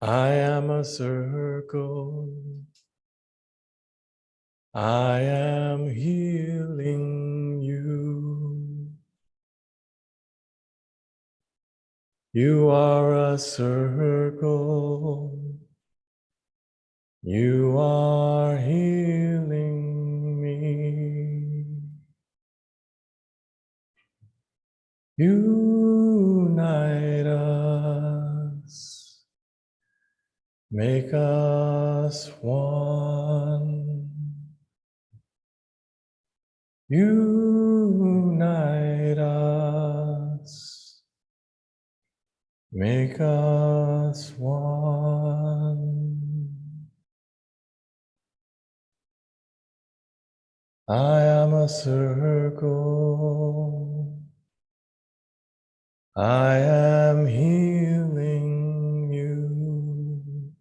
I am a circle. I am healing you. You are a circle. You are healing me. Unite us. Make us one. Unite us. Make us one. I am a circle. I am healing you.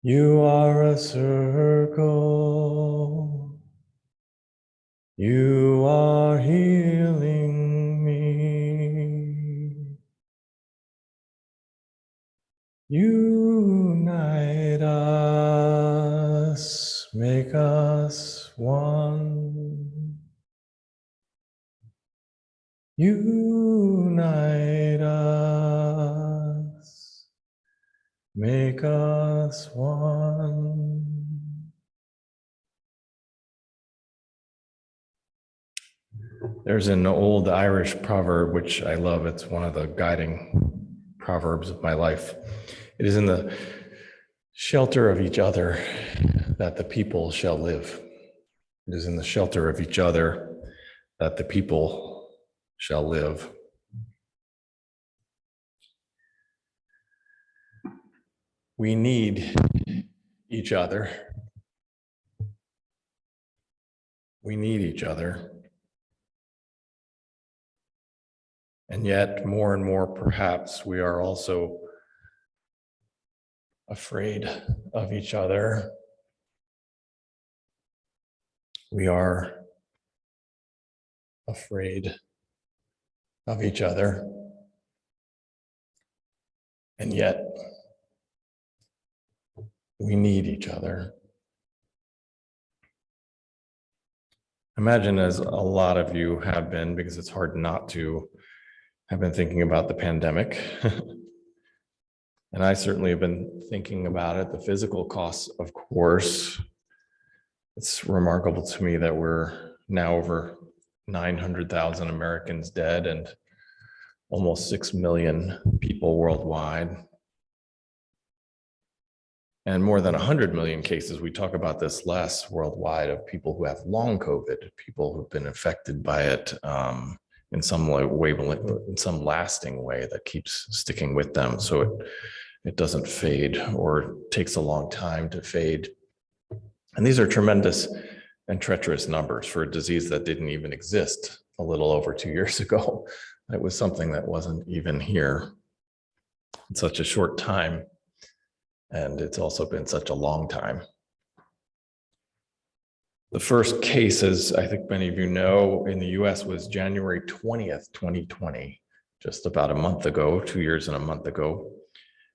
You are a circle. You are healing me. Unite us, make us one. Unite us, make us one. There's an old Irish proverb, which I love. It's one of the guiding proverbs of my life. It is in the shelter of each other that the people shall live. It is in the shelter of each other that the people shall live. We need each other. We need each other. And yet, more and more, perhaps, we are also afraid of each other. We are afraid of each other. And yet, we need each other. Imagine, as a lot of you have been, because it's hard not to, have been thinking about the pandemic. And I certainly have been thinking about it, the physical costs, of course. It's remarkable to me that we're now over 900,000 Americans dead and almost 6 million people worldwide. And more than 100 million cases, we talk about this less worldwide, of people who have long COVID, people who've been affected by it in some way, in some lasting way that keeps sticking with them. So it doesn't fade, or takes a long time to fade. And these are tremendous and treacherous numbers for a disease that didn't even exist a little over 2 years ago. It was something that wasn't even here in such a short time. And it's also been such a long time. The first case, as I think many of you know, in the US was January 20th, 2020, just about a month ago, 2 years and a month ago.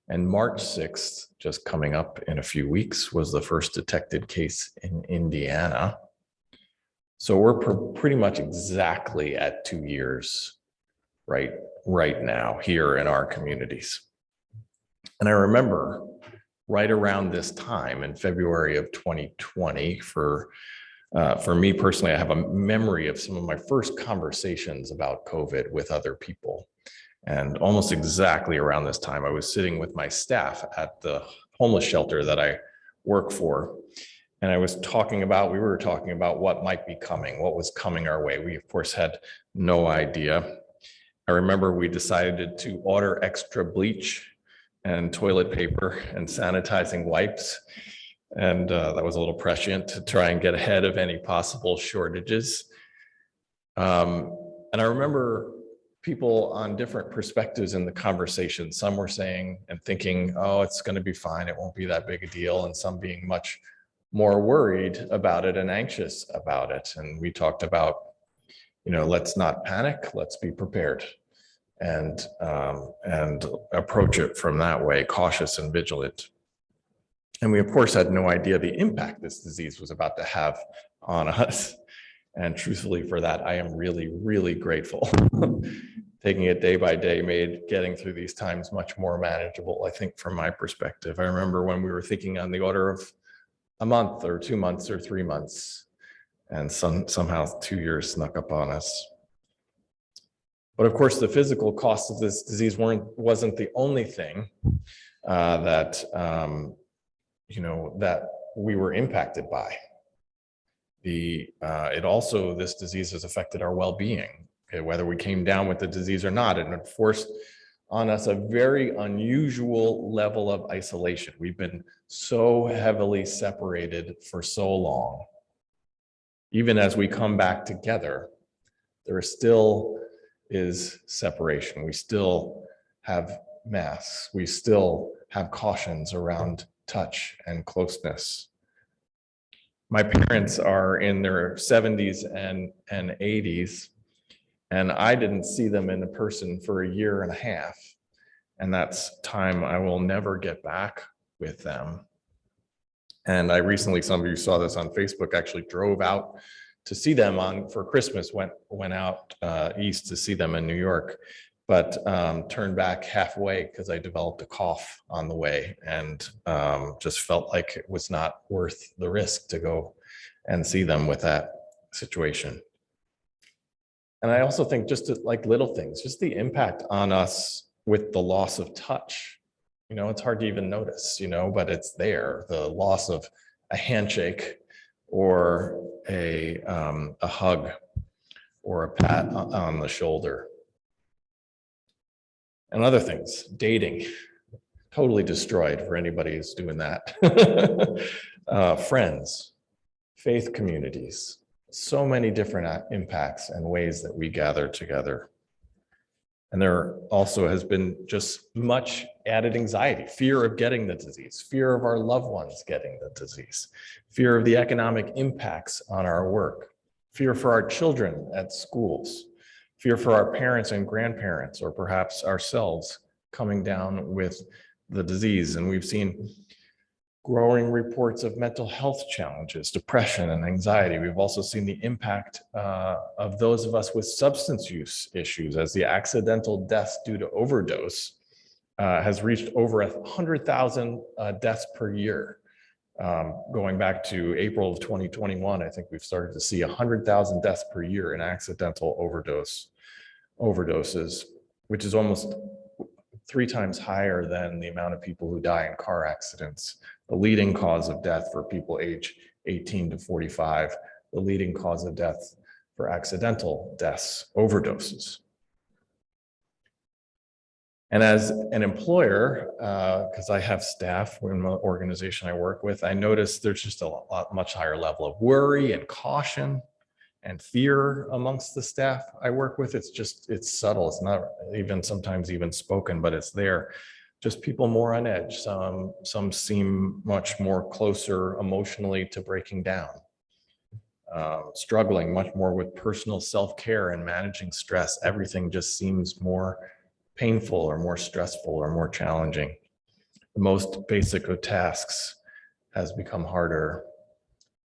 And March 6th, just coming up in a few weeks, was the first detected case in Indiana. So we're pretty much exactly at 2 years right now here in our communities. And I remember right around this time in February of 2020, for me personally, I have a memory of some of my first conversations about COVID with other people. And almost exactly around this time, I was sitting with my staff at the homeless shelter that I work for. And we were talking about what might be coming, what was coming our way. We, of course, had no idea. I remember we decided to order extra bleach and toilet paper and sanitizing wipes. And that was a little prescient to try and get ahead of any possible shortages. And I remember people on different perspectives in the conversation. Some were saying and thinking, oh, it's going to be fine, it won't be that big a deal. And some being much more worried about it and anxious about it. And we talked about, let's not panic, let's be prepared. and approach it from that way, cautious and vigilant. And we, of course, had no idea the impact this disease was about to have on us. And truthfully, for that, I am really, really grateful. Taking it day by day made getting through these times much more manageable, I think, from my perspective. I remember when we were thinking on the order of a month or 2 months or 3 months, and somehow 2 years snuck up on us. But of course, the physical cost of this disease wasn't the only thing that we were impacted by. This disease has affected our well-being, okay, whether we came down with the disease or not, and it forced on us a very unusual level of isolation. We've been so heavily separated for so long. Even as we come back together, there still is separation. We still have masks. We still have cautions around touch and closeness. My parents are in their 70s and 80s, and I didn't see them in person for a year and a half. And that's time I will never get back with them. And I recently, some of you saw this on Facebook, actually drove out to see them for Christmas, went out east to see them in New York, but turned back halfway because I developed a cough on the way, and just felt like it was not worth the risk to go and see them with that situation. And I also think just like little things, just the impact on us with the loss of touch. It's hard to even notice, but it's there. The loss of a handshake or a hug or a pat on the shoulder. And other things, dating, totally destroyed for anybody who's doing that. Friends, faith communities, so many different impacts and ways that we gather together. And there also has been just much added anxiety, fear of getting the disease, fear of our loved ones getting the disease, fear of the economic impacts on our work, fear for our children at schools, fear for our parents and grandparents, or perhaps ourselves coming down with the disease. And we've seen growing reports of mental health challenges, depression and anxiety. We've also seen the impact of those of us with substance use issues, as the accidental deaths due to overdose has reached over 100,000 deaths per year. Going back to April of 2021, I think we've started to see 100,000 deaths per year in accidental overdoses, which is almost 3 times higher than the amount of people who die in car accidents. The leading cause of death for people age 18 to 45, the leading cause of death for accidental deaths, overdoses. And as an employer, because I have staff in the organization I work with, I notice there's just a much higher level of worry and caution and fear amongst the staff I work with. It's subtle. It's not even sometimes even spoken, but it's there. Just people more on edge. Some seem much more closer emotionally to breaking down, struggling much more with personal self-care and managing stress. Everything just seems more painful or more stressful or more challenging. The most basic of tasks has become harder,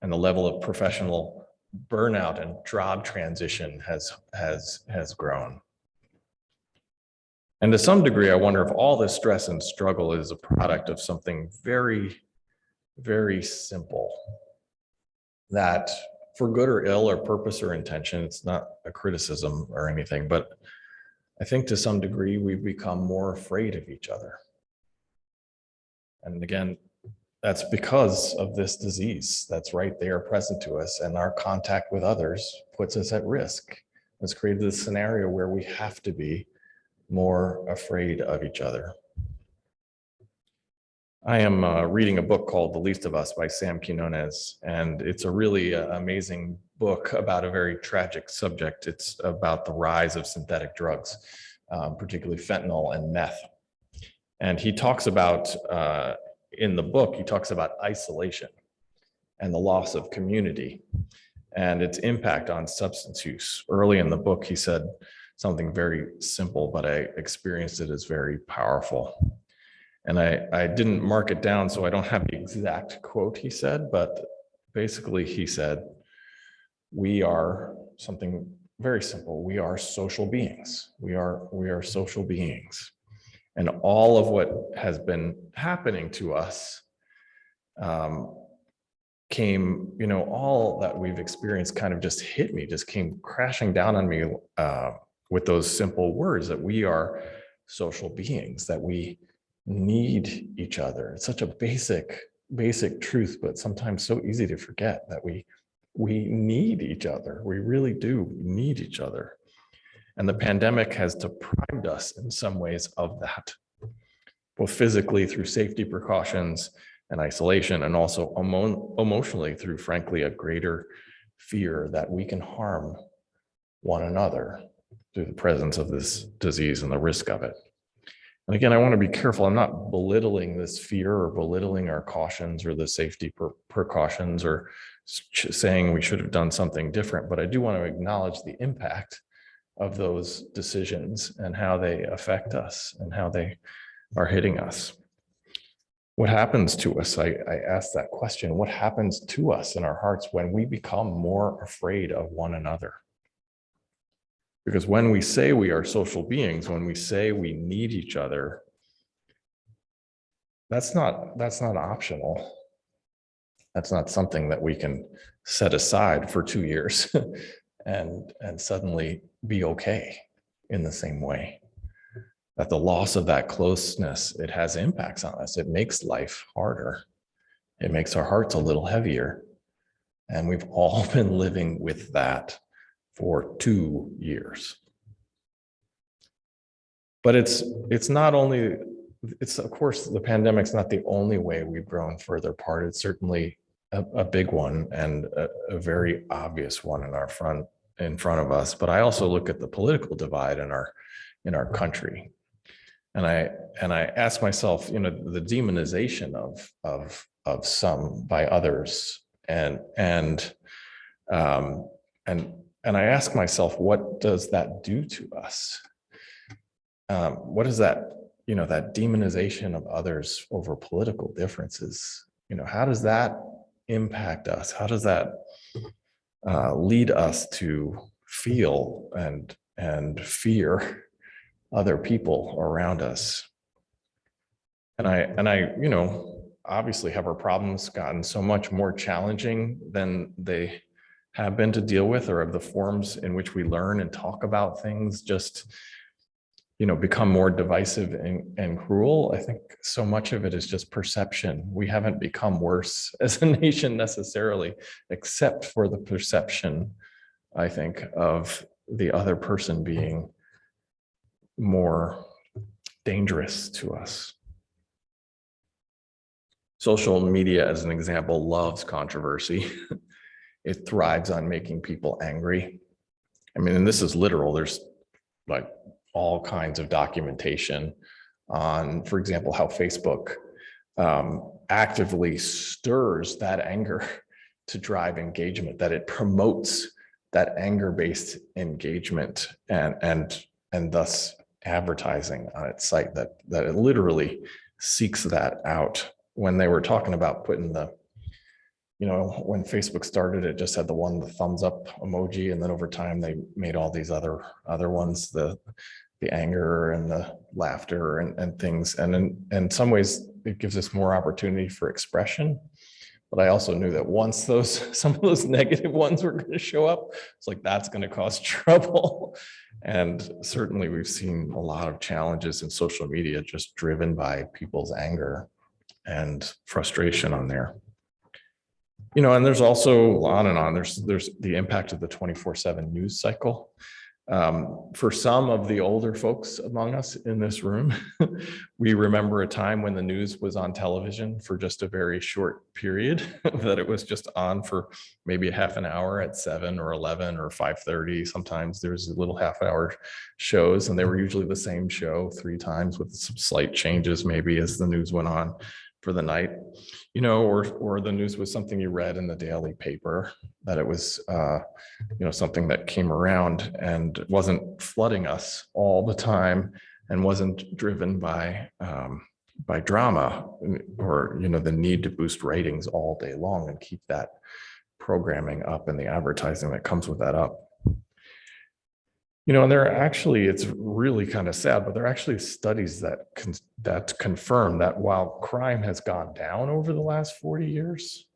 and the level of professional burnout and job transition has grown. And to some degree, I wonder if all this stress and struggle is a product of something very, very simple, that for good or ill or purpose or intention, it's not a criticism or anything, but I think to some degree, we've become more afraid of each other. And again, that's because of this disease that's right there present to us, and our contact with others puts us at risk. It's created this scenario where we have to be more afraid of each other. I am reading a book called The Least of Us by Sam Quinones, and it's a really amazing book about a very tragic subject. It's about the rise of synthetic drugs, particularly fentanyl and meth. And he talks about, in the book, he talks about isolation and the loss of community and its impact on substance use. Early in the book, he said, something very simple, but I experienced it as very powerful. And I didn't mark it down, so I don't have the exact quote he said, but basically he said, we are something very simple. We are social beings. We are social beings. And all of what has been happening to us came, all that we've experienced kind of just hit me, just came crashing down on me with those simple words that we are social beings, that we need each other. It's such a basic truth, but sometimes so easy to forget that we need each other. We really do need each other. And the pandemic has deprived us in some ways of that, both physically through safety precautions and isolation, and also emotionally through, frankly, a greater fear that we can harm one another through the presence of this disease and the risk of it. And again, I want to be careful. I'm not belittling this fear or belittling our cautions or the safety precautions or saying we should have done something different, but I do want to acknowledge the impact of those decisions and how they affect us and how they are hitting us. What happens to us? I asked that question. What happens to us in our hearts when we become more afraid of one another? Because when we say we are social beings, when we say we need each other, that's not optional. That's not something that we can set aside for 2 years and suddenly be okay in the same way. That the loss of that closeness, it has impacts on us. It makes life harder. It makes our hearts a little heavier. And we've all been living with that for 2 years. But it's not only, of course, the pandemic's not the only way we've grown further apart. It's certainly a big one and a very obvious one in front of us. But I also look at the political divide in our country. And I ask myself, the demonization of some by others, and I ask myself, what does that do to us? What is that, that demonization of others over political differences? How does that impact us? How does that lead us to feel and fear other people around us? And I, obviously have our problems gotten so much more challenging than they have been to deal with, or of the forms in which we learn and talk about things just, become more divisive and cruel. I think so much of it is just perception. We haven't become worse as a nation necessarily, except for the perception, I think, of the other person being more dangerous to us. Social media, as an example, loves controversy. It thrives on making people angry. I mean, and this is literal. There's like all kinds of documentation on, for example, how Facebook actively stirs that anger to drive engagement, that it promotes that anger-based engagement and thus advertising on its site, that it literally seeks that out. When they were talking about putting the, when Facebook started, it just had the thumbs up emoji, and then over time they made all these other ones, the anger and the laughter and things. And in some ways, it gives us more opportunity for expression. But I also knew that once some of those negative ones were going to show up, it's like, that's going to cause trouble. And certainly we've seen a lot of challenges in social media just driven by people's anger and frustration on there. And there's also on and on, there's the impact of the 24/7 news cycle. For some of the older folks among us in this room, we remember a time when the news was on television for just a very short period, that it was just on for maybe a half an hour at 7 or 11 or 5:30. Sometimes there was little half-hour shows, and they were usually the same show 3 times with some slight changes maybe as the news went on. for the night, you know, or the news was something you read in the daily paper, that it was, you know, something that came around and wasn't flooding us all the time and wasn't driven by drama or, you know, the need to boost ratings all day long and keep that programming up and the advertising that comes with that up. You know, and there are actually, it's really kind of sad, but there are actually studies that confirm that while crime has gone down over the last 40 years,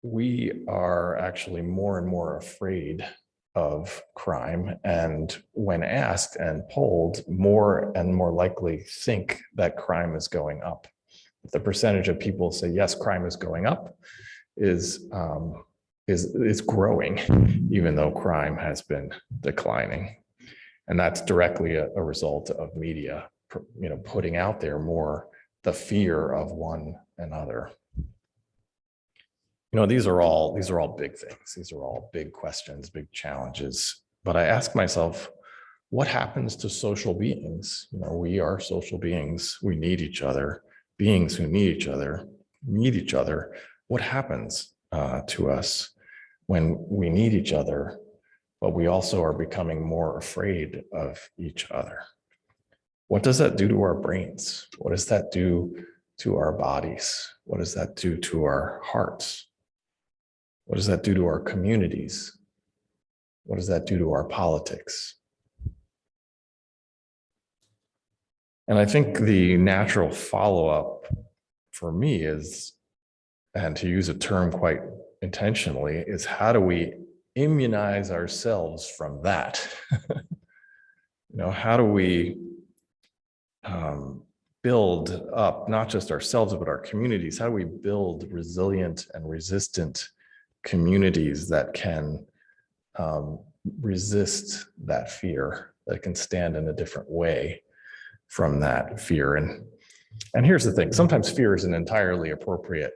we are actually more and more afraid of crime. And when asked and polled, more and more likely think that crime is going up. The percentage of people say, yes, crime is going up is growing, even though crime has been declining. And that's directly a result of media, you know, putting out there more the fear of one another. You know, these are all big things. These are all big questions, big challenges. But I ask myself, what happens to social beings? You know, we are social beings. We need each other. Beings who need each other need each other. What happens to us when we need each other, but we also are becoming more afraid of each other? What does that do to our brains? What does that do to our bodies? What does that do to our hearts? What does that do to our communities? What does that do to our politics? And I think the natural follow-up for me is, and to use a term quite intentionally, is how do we immunize ourselves from that? You know, how do we build up not just ourselves, but our communities? How do we build resilient and resistant communities that can resist that fear, that can stand in a different way from that fear? And here's the thing, sometimes fear is an entirely appropriate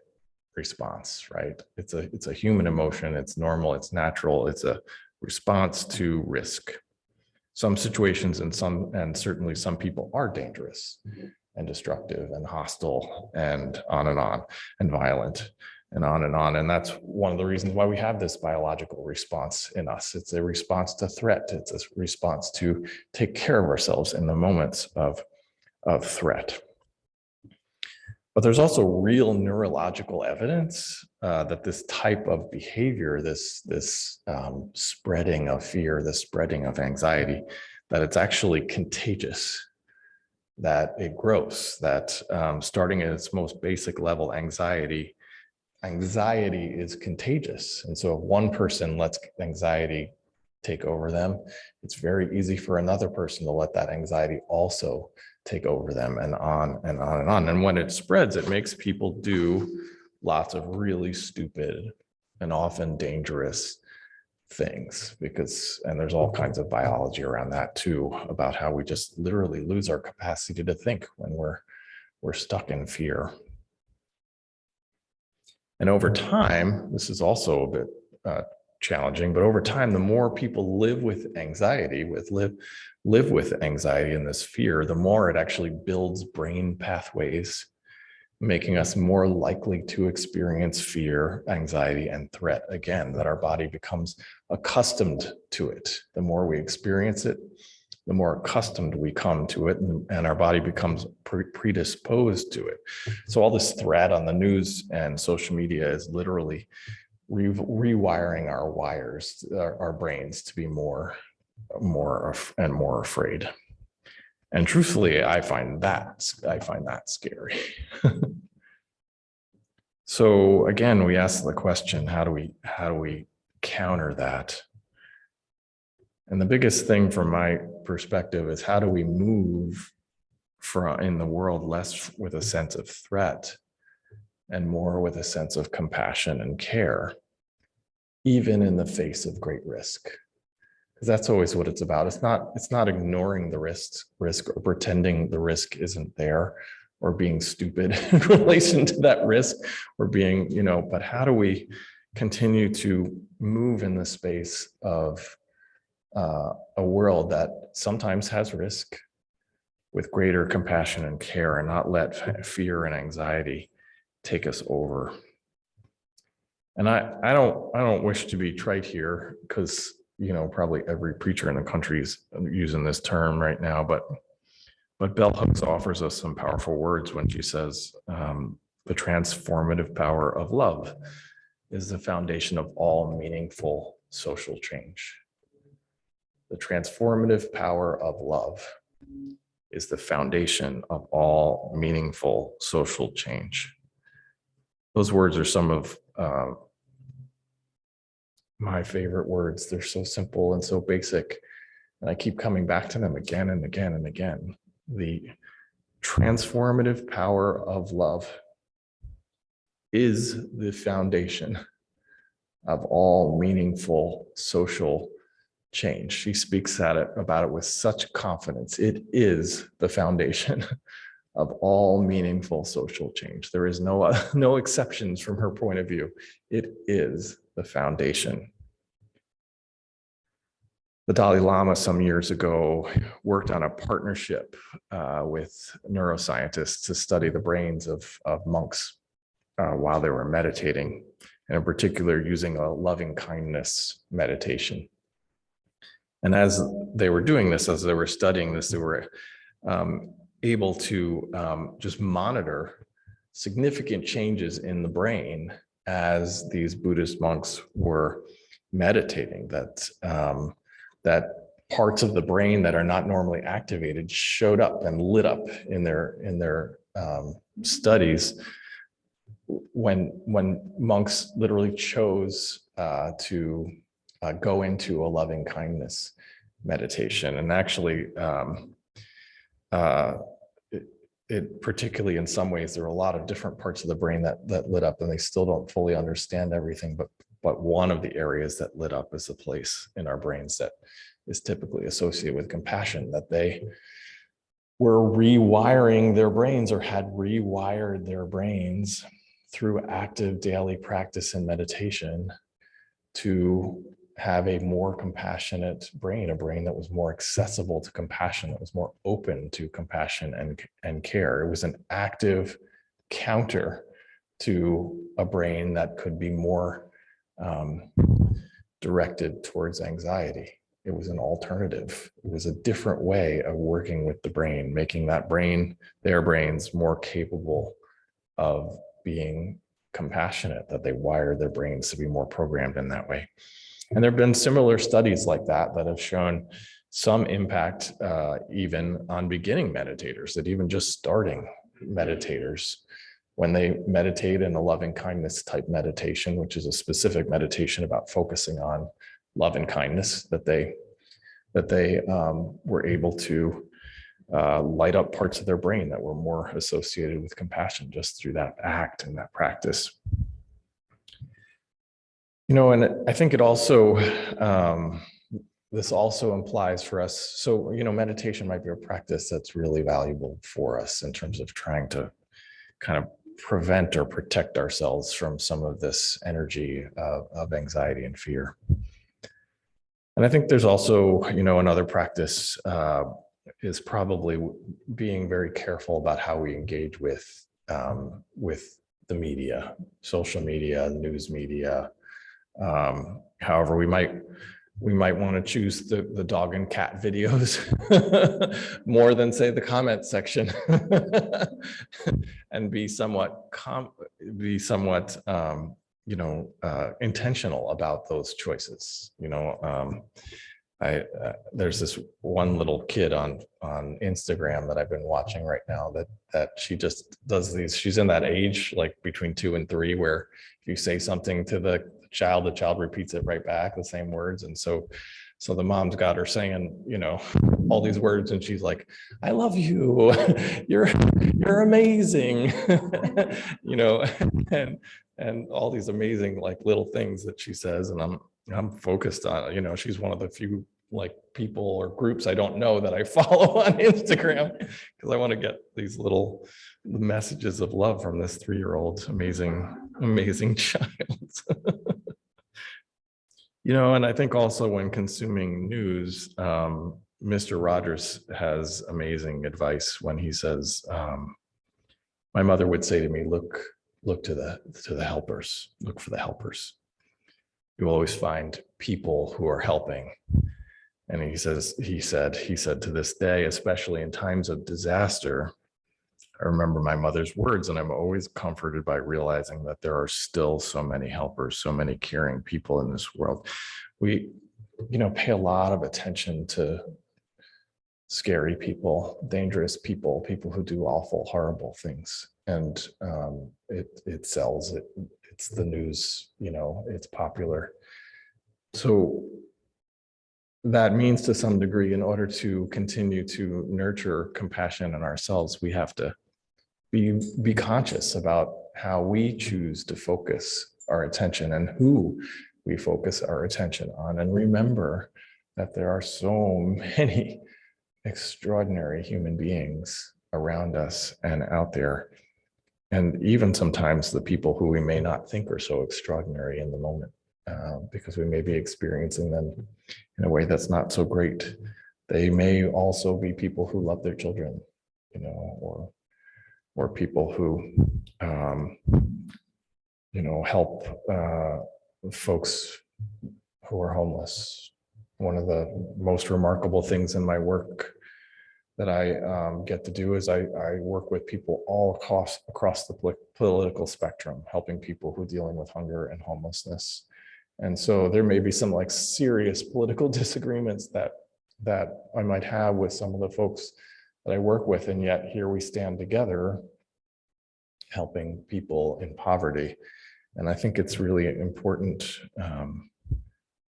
response, right? It's a human emotion, it's normal, it's natural, it's a response to risk. Some situations and certainly some people are dangerous and destructive and hostile and on, and violent and on. And that's one of the reasons why we have this biological response in us. It's a response to threat. It's a response to take care of ourselves in the moments of threat. But there's also real neurological evidence that this type of behavior, this spreading of fear, this spreading of anxiety, that it's actually contagious, that it grows, that starting at its most basic level, anxiety is contagious. And so if one person lets anxiety take over them, it's very easy for another person to let that anxiety also take over them, and on and on and on. And when it spreads, it makes people do lots of really stupid and often dangerous things, and there's all kinds of biology around that too, about how we just literally lose our capacity to think when we're stuck in fear. And over time, this is also a bit challenging, but over time, the more people live with anxiety, live with anxiety and this fear, the more it actually builds brain pathways, making us more likely to experience fear, anxiety, and threat again, that our body becomes accustomed to it. The more we experience it, the more accustomed we come to it, and our body becomes predisposed to it. So all this threat on the news and social media is literally rewiring our wires, our brains, to be more afraid. And truthfully, I find that scary. So again, we ask the question, how do we counter that? And the biggest thing from my perspective is, how do we move in the world less with a sense of threat and more with a sense of compassion and care, even in the face of great risk? Because that's always what it's about. It's not ignoring the risk or pretending the risk isn't there, or being stupid in relation to that risk, or being, but how do we continue to move in the space of a world that sometimes has risk, with greater compassion and care, and not let fear and anxiety take us over. And I don't wish to be trite here, because probably every preacher in the country is using this term right now, but Bell Hooks offers us some powerful words when she says, the transformative power of love is the foundation of all meaningful social change. The transformative power of love is the foundation of all meaningful social change. Those words are some of my favorite words. They're so simple and so basic, and I keep coming back to them again and again and again. The transformative power of love is the foundation of all meaningful social change. She speaks about it with such confidence. It is the foundation of all meaningful social change. There is no exceptions from her point of view. It is the foundation. The Dalai Lama some years ago worked on a partnership with neuroscientists to study the brains of monks while they were meditating, and in particular using a loving kindness meditation. And as they were doing this, as they were studying this, they were able to just monitor significant changes in the brain as these Buddhist monks were meditating, that parts of the brain that are not normally activated showed up and lit up in their studies when monks literally chose to go into a loving kindness meditation. And actually, it particularly in some ways, there are a lot of different parts of the brain that lit up, and they still don't fully understand everything, but one of the areas that lit up is a place in our brains that is typically associated with compassion, that they were rewiring their brains or had rewired their brains through active daily practice and meditation to have a more compassionate brain, a brain that was more accessible to compassion, that was more open to compassion and care. It was an active counter to a brain that could be more directed towards anxiety. It was an alternative. It was a different way of working with the brain, making that brain, their brains, more capable of being compassionate, that they wired their brains to be more programmed in that way. And there have been similar studies like that have shown some impact even on beginning meditators, that even just starting meditators, when they meditate in a loving kindness type meditation, which is a specific meditation about focusing on love and kindness, that they were able to light up parts of their brain that were more associated with compassion just through that act and that practice. And I think it also, this also implies for us, so, meditation might be a practice that's really valuable for us in terms of trying to kind of prevent or protect ourselves from some of this energy of anxiety and fear. And I think there's also, another practice is probably being very careful about how we engage with the media, social media, news media. However, we might want to choose the dog and cat videos more than, say, the comment section, and be somewhat intentional about those choices. There's this one little kid on Instagram that I've been watching right now that she just does these. She's in that age, like between 2 and 3, where if you say something to the child repeats it right back, the same words. And so the mom's got her saying, all these words, and she's like, "I love you, you're amazing," and all these amazing like little things that she says. And I'm focused on, she's one of the few like people or groups I don't know that I follow on Instagram, because I want to get these little messages of love from this 3-year-old amazing child. And I think also when consuming news, Mr. Rogers has amazing advice when he says, my mother would say to me, look to the helpers, look for the helpers. You will always find people who are helping. And he said to this day, especially in times of disaster, I remember my mother's words, and I'm always comforted by realizing that there are still so many helpers, so many caring people in this world. We, pay a lot of attention to scary people, dangerous people, people who do awful, horrible things. And it sells, it's the news, it's popular. So that means to some degree, in order to continue to nurture compassion in ourselves, we have to be conscious about how we choose to focus our attention and who we focus our attention on. And remember that there are so many extraordinary human beings around us and out there. And even sometimes the people who we may not think are so extraordinary in the moment, because we may be experiencing them in a way that's not so great. They may also be people who love their children, or people who, help folks who are homeless. One of the most remarkable things in my work that I get to do is I work with people all across the political spectrum, helping people who are dealing with hunger and homelessness. And so there may be some like serious political disagreements that I might have with some of the folks that I work with, and yet here we stand together helping people in poverty. And I think it's really important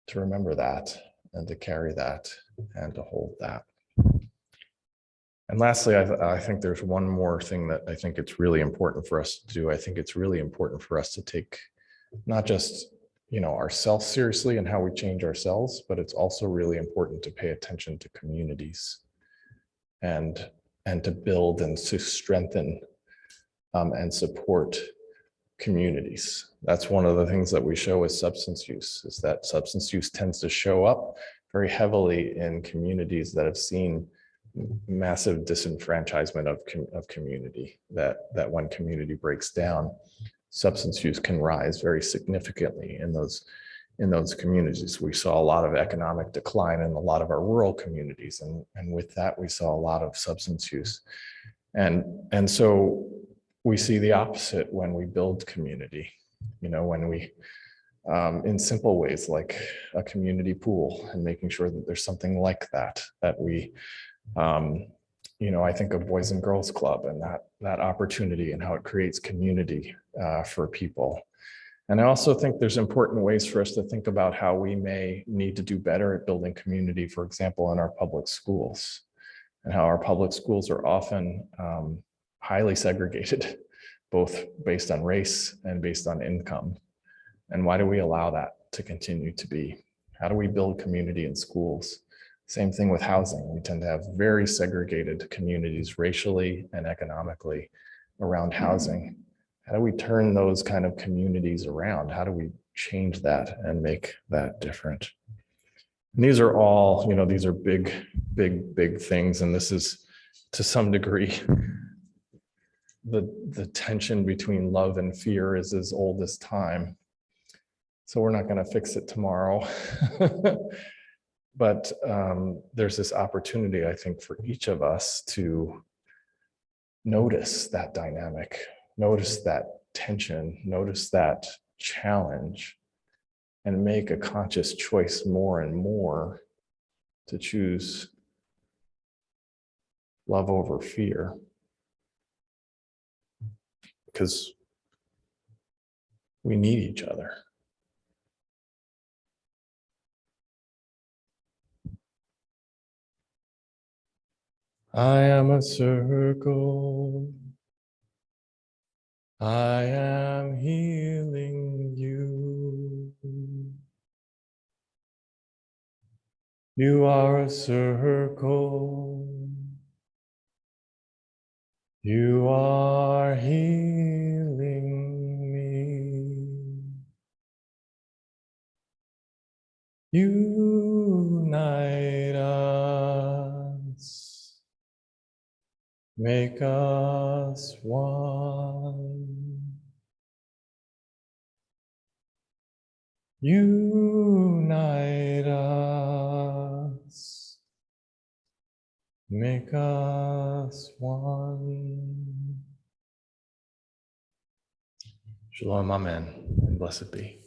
to remember that and to carry that and to hold that. And lastly, I think there's one more thing that I think it's really important for us to do. I think it's really important for us to take not just ourselves seriously and how we change ourselves, but it's also really important to pay attention to communities and to build and to strengthen and support communities. That's one of the things that we show with substance use, is that substance use tends to show up very heavily in communities that have seen massive disenfranchisement of community, that when community breaks down, substance use can rise very significantly in those communities. We saw a lot of economic decline in a lot of our rural communities, and with that we saw a lot of substance use. And so we see the opposite when we build community, when we in simple ways like a community pool, and making sure that there's something like that we I think of Boys and Girls Club and that opportunity and how it creates community for people. And I also think there's important ways for us to think about how we may need to do better at building community, for example, in our public schools, and how our public schools are often highly segregated, both based on race and based on income. And why do we allow that to continue to be? How do we build community in schools? Same thing with housing. We tend to have very segregated communities racially and economically around housing. How do we turn those kind of communities around? How do we change that and make that different? And these are all, these are big, big, big things. And this is, to some degree, the tension between love and fear is as old as time. So we're not going to fix it tomorrow. But there's this opportunity, I think, for each of us to notice that dynamic, notice that tension, notice that challenge, and make a conscious choice more and more to choose love over fear. Because we need each other. I am a circle. I am healing you. You are a circle. You are healing me. Unite us. Make us one. Unite us. Make us one. Shalom, amen, and blessed be.